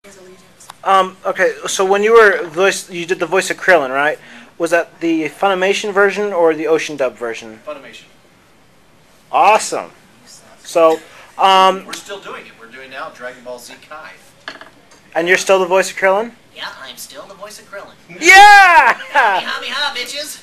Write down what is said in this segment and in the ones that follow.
Okay, so when you did the voice of Krillen, right? Was that the Funimation version or the Ocean Dub version? Funimation. Awesome. So, we're still doing it. We're doing now Dragonball Z Kai. And you're still the voice of Krillen? Yeah, I'm still the voice of Krillen. Yeah! Ha, bitches!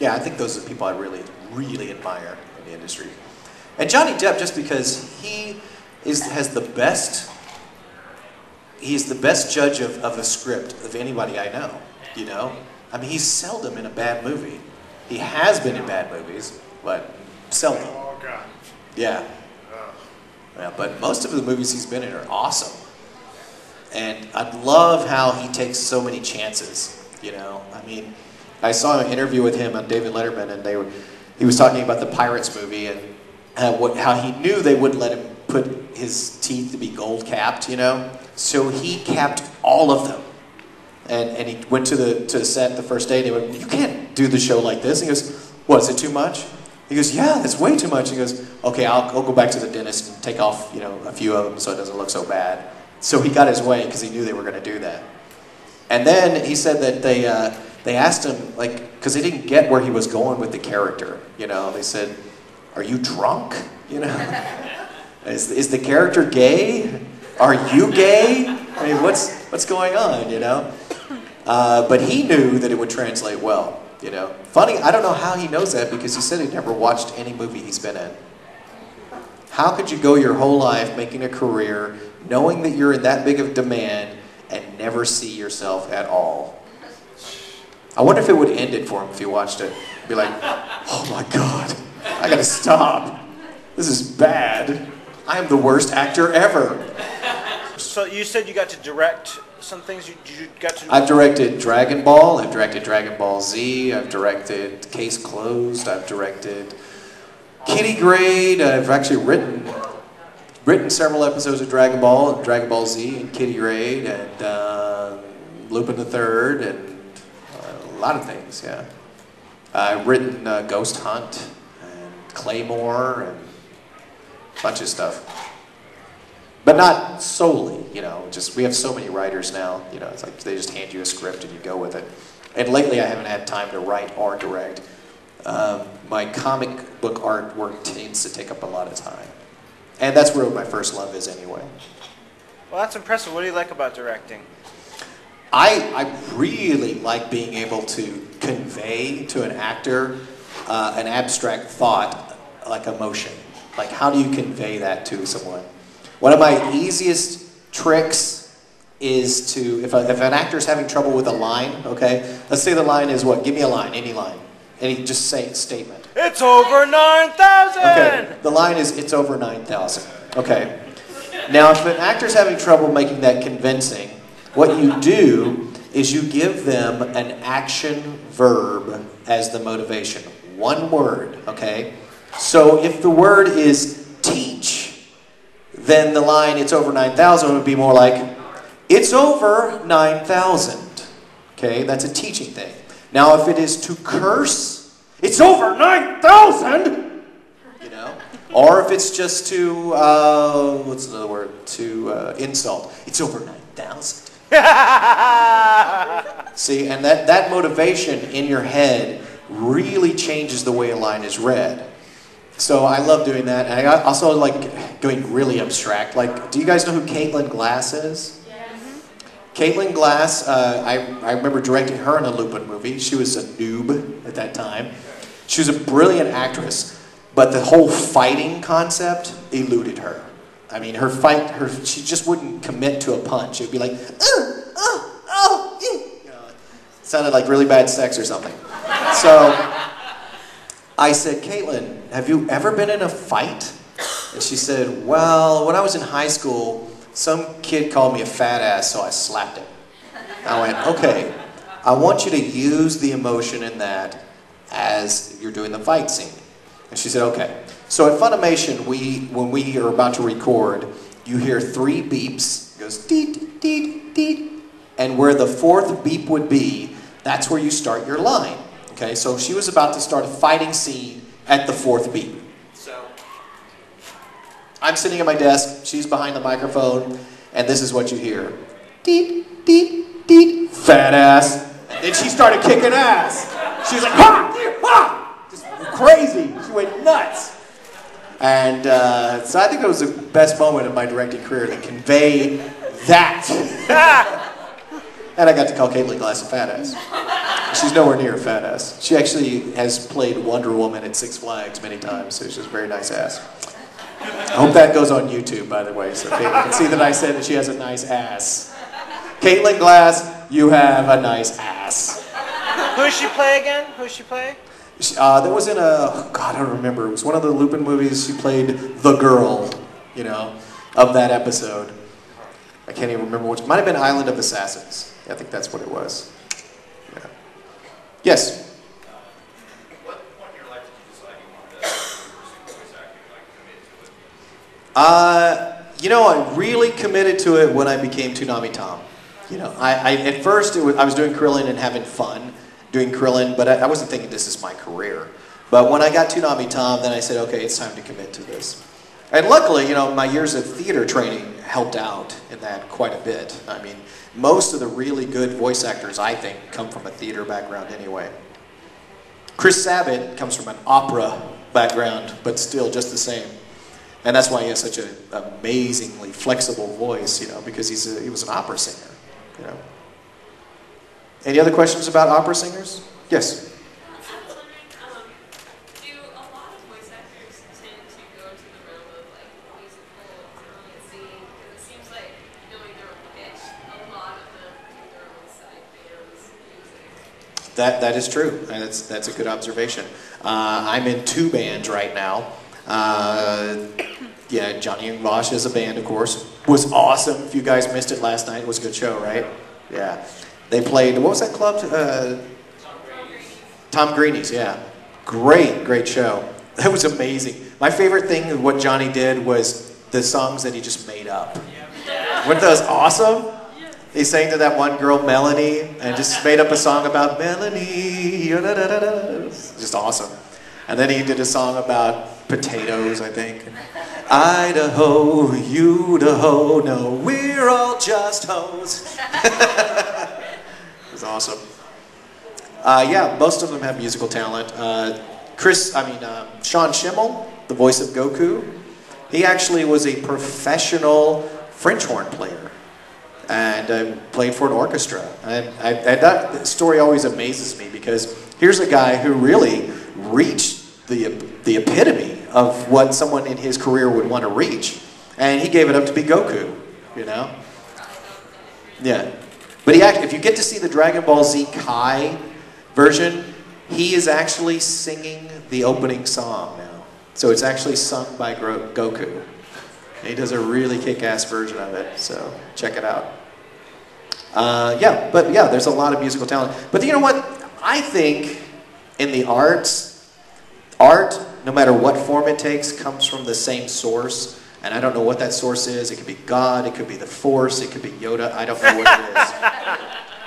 Yeah, I think those are the people I really, really admire in the industry. And Johnny Depp, just because he's the best judge of a script of anybody I know, you know? I mean, he's seldom in a bad movie. He has been in bad movies, but seldom. Oh, God. Yeah. Yeah, but most of the movies he's been in are awesome. And I love how he takes so many chances, you know? I mean, I saw an interview with him on David Letterman, and he was talking about the Pirates movie and how he knew they wouldn't let him put his teeth to be gold capped, you know? So he capped all of them. And he went to the set the first day, and they went, "You can't do the show like this." And he goes, "What, is it too much?" He goes, "Yeah, that's way too much." He goes, "Okay, I'll go back to the dentist and take off, you know, a few of them so it doesn't look so bad." So he got his way because he knew they were going to do that. And then he said that they asked him, like, because they didn't get where he was going with the character, you know. They said, "Are you drunk? You know, is the character gay? Are you gay? I mean, what's going on, you know?" But he knew that it would translate well, you know. Funny, I don't know how he knows that, because he said he never watched any movie he's been in. How could you go your whole life making a career, knowing that you're in that big of demand, and never see yourself at all? I wonder if it would end it for him if he watched it. Be like, "Oh my God, I gotta stop. This is bad. I am the worst actor ever." So you said you got to direct some things. You got to. I've directed Dragon Ball. I've directed Dragon Ball Z. I've directed Case Closed. I've directed Kitty Grade. I've actually written several episodes of Dragon Ball Z, and Kitty Grade, and Lupin the Third, and a lot of things. Yeah, I've written Ghost Hunt and Claymore and a bunch of stuff. But not solely, you know, just we have so many writers now, you know, it's like they just hand you a script and you go with it. And lately I haven't had time to write or direct. My comic book artwork tends to take up a lot of time. And that's where my first love is anyway. Well, that's impressive. What do you like about directing? I really like being able to convey to an actor an abstract thought, like emotion. Like, how do you convey that to someone? One of my easiest tricks is to, if an actor's having trouble with a line, okay, let's say the line is what? Give me a line, any line. Just say a statement. It's over 9,000! Okay, the line is, it's over 9,000. Okay. Now, if an actor's having trouble making that convincing, what you do is you give them an action verb as the motivation. One word, okay? So if the word is teach, then the line, it's over 9,000, would be more like, it's over 9,000. Okay, that's a teaching thing. Now, if it is to curse, it's over 9,000! You know? Or if it's just to, what's another word? To insult. It's over 9,000. See, and that motivation in your head really changes the way a line is read. So I love doing that, and I also like going really abstract. Like, do you guys know who Caitlin Glass is? Yes. Caitlin Glass, I remember directing her in a Lupin movie. She was a noob at that time. She was a brilliant actress, but the whole fighting concept eluded her. I mean, she just wouldn't commit to a punch. It would be like, you know, it sounded like really bad sex or something. So I said, "Caitlin, have you ever been in a fight?" And she said, "Well, when I was in high school, some kid called me a fat ass, so I slapped him." I went, "Okay, I want you to use the emotion in that as you're doing the fight scene." And she said, "Okay." So at Funimation, when we are about to record, you hear 3 beeps. It goes, deet, deet, deet. and where the fourth beep would be, that's where you start your line. Okay, so she was about to start a fighting scene at the fourth beep. So I'm sitting at my desk, she's behind the microphone, and this is what you hear. Deet, deet, deet, fat ass. And then she started kicking ass. She was like, ha, ha, just crazy. She went nuts. And so I think that was the best moment of my directing career to convey that. And I got to call Caitlin Glass a fat ass. She's nowhere near a fat ass. She actually has played Wonder Woman at Six Flags many times, so she's a very nice ass. I hope that goes on YouTube, by the way, so Caitlin can see that I said that she has a nice ass. Caitlin Glass, you have a nice ass. Who does she play again? Who does she play? That was in a, God, I don't remember. It was one of the Lupin movies. She played the girl, you know, of that episode. I can't even remember which. It might have been Island of Assassins. I think that's what it was. Yeah. Yes? What point in your life did you decide you wanted to pursue voice acting, like commit to it? You know, I really committed to it when I became Toonami Tom. You know, I at first I was doing Krillen and having fun doing Krillen, but I wasn't thinking this is my career. But when I got Toonami Tom, then I said, okay, it's time to commit to this. And luckily, you know, my years of theater training helped out in that quite a bit. I mean, most of the really good voice actors, I think, come from a theater background anyway. Chris Sabat comes from an opera background, but still just the same. And that's why he has such an amazingly flexible voice, you know, because he was an opera singer, you know. Any other questions about opera singers? Yes? I was wondering, do a lot of voice actors tend to go to the realm of like musical and singing? Because it seems like knowing their own pitch, a lot of them do their own side bands, music. That is true. And that's a good observation. I'm in 2 bands right now. Yeah, Johnny and Vosh is a band, of course. Was awesome. If you guys missed it last night, it was a good show, right? Yeah. They played, what was that club? Tom Greeny's, yeah. Great show. That was amazing. My favorite thing of what Johnny did was the songs that he just made up. Weren't those awesome? He sang to that one girl, Melanie, and just made up a song about Melanie. It was just awesome. And then he did a song about potatoes, I think. Idaho, Idaho, no, we're all just hoes. It was awesome. Yeah, most of them have musical talent. Sean Schimmel, the voice of Goku, he actually was a professional French horn player and played for an orchestra. And that story always amazes me because here's a guy who really reached the epitome of what someone in his career would want to reach. And he gave it up to be Goku, you know? Yeah. But if you get to see the Dragon Ball Z Kai version, he is actually singing the opening song now. So it's actually sung by Goku. And he does a really kick-ass version of it, so check it out. There's a lot of musical talent. But you know what? I think in the arts, no matter what form it takes, comes from the same source. And I don't know what that source is. It could be God, it could be the Force, it could be Yoda. I don't know what it is.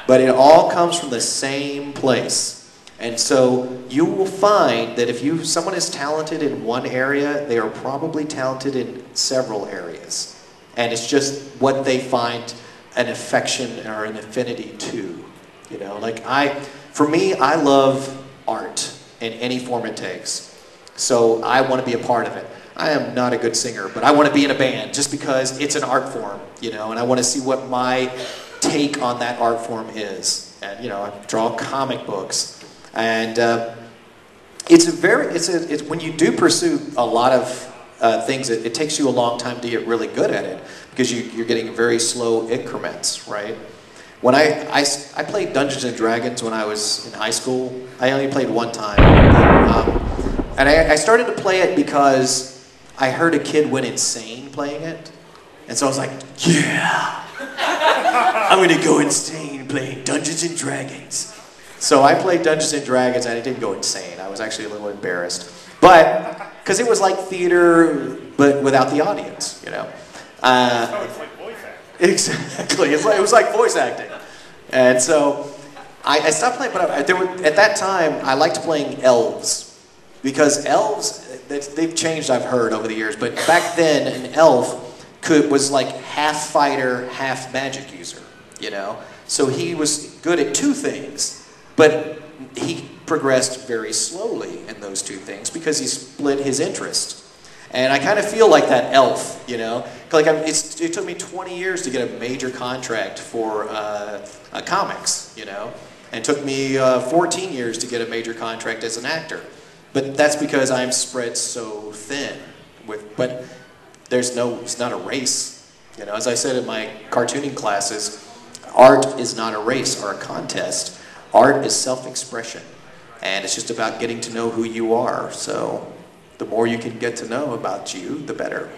But it all comes from the same place. And so you will find that if someone is talented in one area, they are probably talented in several areas. And it's just what they find an affection or an affinity to. You know, like for me, I love art in any form it takes. So I want to be a part of it. I am not a good singer, but I want to be in a band just because it's an art form, you know, and I want to see what my take on that art form is. And, you know, I draw comic books. And it's when you do pursue a lot of things, it takes you a long time to get really good at it because you're getting very slow increments, right? When I played Dungeons and Dragons when I was in high school, I only played one time. And I started to play it because I heard a kid went insane playing it. And so I was like, yeah, I'm going to go insane playing Dungeons and Dragons. So I played Dungeons and Dragons and I didn't go insane. I was actually a little embarrassed. But, because it was like theater, but without the audience, you know. So it's like voice acting. Exactly. It was like voice acting. And so I stopped playing, but at that time, I liked playing elves. Because elves, they've changed, I've heard, over the years, but back then, an elf was like half fighter, half magic user, you know? So he was good at two things, but he progressed very slowly in those two things because he split his interest. And I kind of feel like that elf, you know? Like it took me 20 years to get a major contract for comics, you know? And it took me 14 years to get a major contract as an actor. But that's because I'm spread so thin. But it's not a race. You know, as I said in my cartooning classes, art is not a race or a contest. Art is self-expression. And it's just about getting to know who you are. So the more you can get to know about you, the better.